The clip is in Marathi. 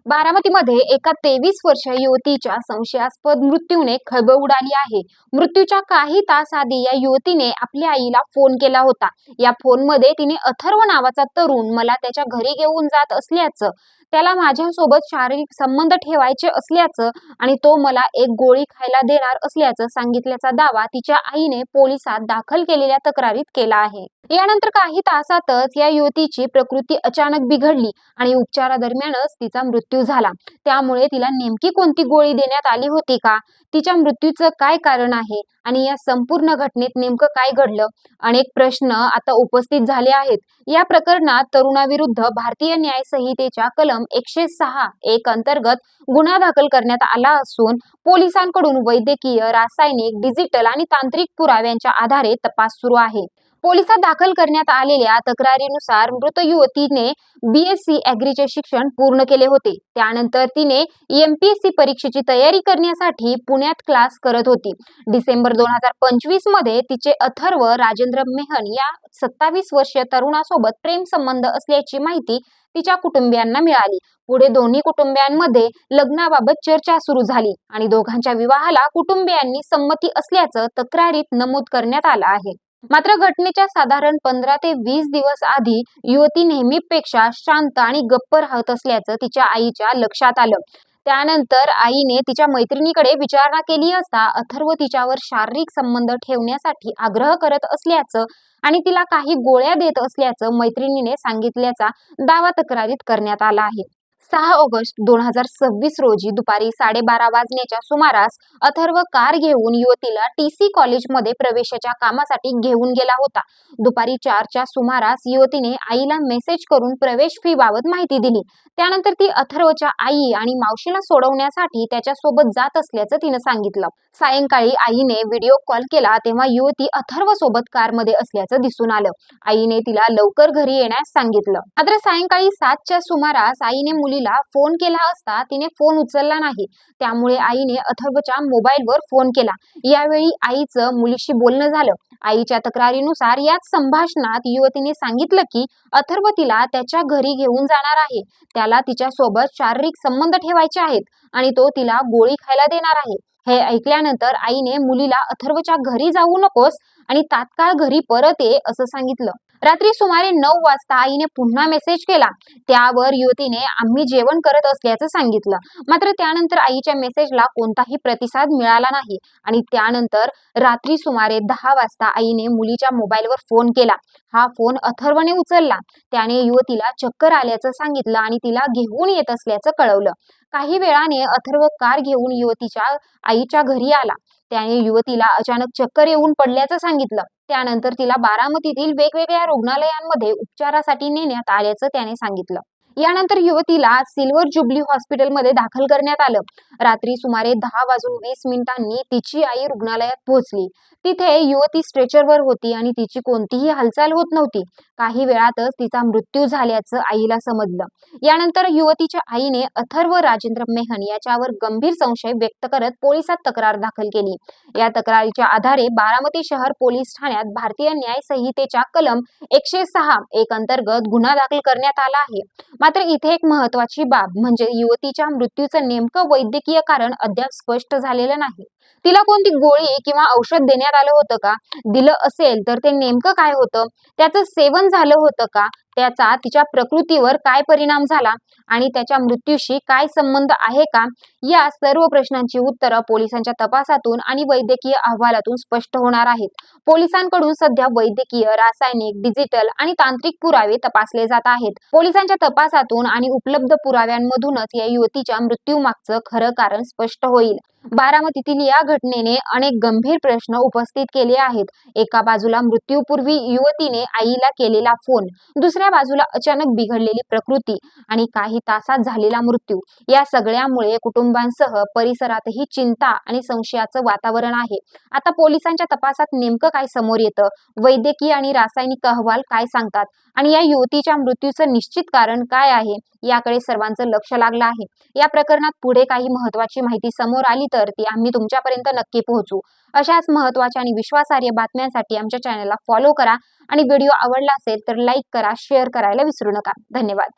बारामतीमध्ये एका 23 वर्षीय युवतीच्या संशयास्पद मृत्यूने खळबळ उडाली आहे. मृत्यूच्या काही तास आधी या युवतीने आपल्या आईला फोन केला होता. या फोनमध्ये तिने अथर्व नावाचा तरुण मला त्याच्या घरी घेऊन जात असल्याचं, त्याला माझ्यासोबत शारीरिक संबंध ठेवायचे असल्याचं आणि तो मला एक गोळी खायला देणार असल्याचं सांगितल्याचा दावा तिच्या आईने पोलिसात दाखल केलेल्या तक्रारीत केला आहे. यानंतर काही तासातच या युवतीची प्रकृती अचानक बिघडली आणि उपचारादरम्यानच तिचा मृत्यू झाला. त्यामुळे तिला नेमकी कोणती गोळी देण्यात आली होती का? तिच्या मृत्यूचं काय कारण आहे आणि या संपूर्ण घटनेत नेमकं काय घडलं? अनेक प्रश्न आता उपस्थित झाले आहेत. या प्रकरणात तरुणाविरुद्ध भारतीय न्याय संहितेच्या कलम 106(1) अंतर्गत गुन्हा दाखल करण्यात आला असून पोलिसांकडून वैद्यकीय, रासायनिक, डिजिटल आणि तांत्रिक पुराव्यांच्या आधारे तपास सुरू आहे. पोलिसात दाखल करण्यात आलेल्या तक्रारीनुसार मृत युवतीने BSc ॲग्रीचे शिक्षण पूर्ण केले होते. त्यानंतर तिने MPSC परीक्षेची तयारी करण्यासाठी पुण्यात क्लास करत होती. डिसेंबर 2025 मध्ये तिचे अथर्व राजेंद्र मेहन या 27 वर्षीय तरुणासोबत प्रेम संबंध असल्याची माहिती तिच्या कुटुंबियांना मिळाली. पुढे दोन्ही कुटुंबियांमध्ये लग्नाबाबत चर्चा सुरू झाली आणि दोघांच्या विवाहाला कुटुंबियांनी संमती असल्याचं तक्रारीत नमूद करण्यात आलं आहे. मात्र घटनेच्या साधारण 15 ते 20 दिवस आधी युवती नेहमीपेक्षा शांत आणि गप्प राहत असल्याचं तिच्या आईच्या लक्षात आलं. त्यानंतर आईने तिच्या मैत्रिणीकडे विचारणा केली असता अथर्व तिच्यावर शारीरिक संबंध ठेवण्यासाठी आग्रह करत असल्याचं आणि तिला काही गोळ्या देत असल्याचं मैत्रिणीने सांगितल्याचा दावा तक्रारीत करण्यात आला आहे. 6 ऑगस्ट 2026 रोजी दुपारी 12:30 वाजण्याच्या सुमारास अथर्व कार घेऊन युवतीला TC कॉलेजमध्ये प्रवेशाच्या कामासाठी घेऊन गेला होता. दुपारी 4च्या सुमारास युवतीने आईला मेसेज करून प्रवेश फी बाबत माहिती दिली. त्यानंतर ती अथर्वच्या आई आणि मावशीला सोडवण्यासाठी त्याच्यासोबत जात असल्याचं तिनं सांगितलं. सायंकाळी आईने व्हिडिओ कॉल केला तेव्हा युवती अथर्व सोबत कारमध्ये असल्याचं दिसून आलं. आईने तिला लवकर घरी येण्यास सांगितलं. मात्र सायंकाळी 7च्या सुमारास आईने मुलीला फोन केला असता तिने फोन उचलला नाही. त्यामुळे आईने अथर्वच्या मोबाईलवर फोन केला. यावेळी आईचं मुलीशी बोलणं झालं. आईच्या तक्रारीनुसार याच संभाषणात युवतीने सांगितलं की अथर्व तिला त्याच्या घरी घेऊन जाणार आहे. त्याला तिच्यासोबत शारीरिक संबंध ठेवायचे आहेत आणि तो तिला गोळी खायला देणार आहे. हे ऐकल्यानंतर आईने मुलीला अथर्वच्या घरी जाऊ नकोस आणि तात्काळ घरी परत ये असं सांगितलं. रात्री सुमारे 9 वाजता आईने पुन्हा मेसेज केला. त्यावर युवतीने आम्ही जेवण करत असल्याचं सांगितलं. मात्र त्यानंतर आईच्या मेसेजला कोणताही प्रतिसाद मिळाला नाही आणि त्यानंतर रात्री सुमारे 10 वाजता आईने मुलीच्या मोबाईलवर फोन केला. हा फोन अथर्वने उचलला. त्याने युवतीला चक्कर आल्याचं सांगितलं आणि तिला घेऊन येत असल्याचं कळवलं. काही वेळाने अथर्व कार घेऊन युवतीच्या आईच्या घरी आला. त्याने युवतीला अचानक चक्कर येऊन पडल्याचं सांगितलं. त्यानंतर तिला बारामतीतील वेगवेगळ्या रुग्णालयांमध्ये उपचारासाठी नेण्यात आल्याचं त्याने सांगितलं. यानंतर युवतीला सिल्वर जुबली हॉस्पिटलमध्ये दाखल करण्यात आलं. रात्री सुमारे 10:20 तिची आई रुग्णालयात पोहोचली. तिथे युवती स्ट्रेचरवर होती आणि तिची कोणतीही हालचाल होत नव्हती. काही वेळातच तिचा मृत्यू झाल्याचं आईला समजलं. यानंतर युवतीच्या आईने अथर्व राजेंद्र मेहन याच्यावर गंभीर संशय व्यक्त करत पोलिसात तक्रार दाखल केली. या तक्रारीच्या आधारे बारामती शहर पोलीस ठाण्यात भारतीय न्याय संहितेच्या कलम 106(1) अंतर्गत गुन्हा दाखल करण्यात आला आहे. मात्र इथे एक महत्वाची बाब म्हणजे युवतीच्या मृत्यूचं नेमकं वैद्यकीय कारण अद्याप स्पष्ट झालेलं नाही. तिला कोणती गोळी किंवा औषध देण्यात आलं होतं का? दिलं असेल तर ते नेमकं काय होतं? त्याचं सेवन झालं होतं का? त्याचा तिच्या प्रकृतीवर काय परिणाम झाला आणि त्याच्या मृत्यूशी काय संबंध आहे का? या सर्व प्रश्नांची उत्तरं पोलिसांच्या तपासातून आणि वैद्यकीय अहवालातून स्पष्ट होणार आहेत. पोलिसांकडून सध्या वैद्यकीय, रासायनिक, डिजिटल आणि तांत्रिक पुरावे तपासले जात आहेत. पोलिसांच्या तपासातून आणि उपलब्ध पुराव्यांमधूनच या युवतीच्या मृत्यूमागचं खरं कारण स्पष्ट होईल. बारामतीतील या घटनेने अनेक गंभीर प्रश्न उपस्थित केले आहेत. एका बाजूला मृत्यूपूर्वी युवतीने आईला केलेला फोन, दुसऱ्या बाजूला अचानक बिघडलेली प्रकृती आणि काही तासात झालेला मृत्यू. या सगळ्यामुळे कुटुंबांसह परिसरातही चिंता आणि संशयाचं वातावरण आहे. आता पोलिसांच्या तपासात नेमकं काय समोर येतं? वैद्यकीय आणि रासायनिक अहवाल काय सांगतात आणि या युवतीच्या मृत्यूचं निश्चित कारण काय आहे याकडे सर्वांचं लक्ष लागलं आहे. या प्रकरणात पुढे काही महत्वाची माहिती समोर आली तर ती आम्ही तुमच्यापर्यंत नक्की पोहोचू. अशाच महत्त्वाच्या आणि विश्वासार्ह बातम्यांसाठी आमच्या चॅनलला फॉलो करा आणि व्हिडिओ आवडला असेल तर लाईक करा, शेअर करायला विसरू नका. धन्यवाद.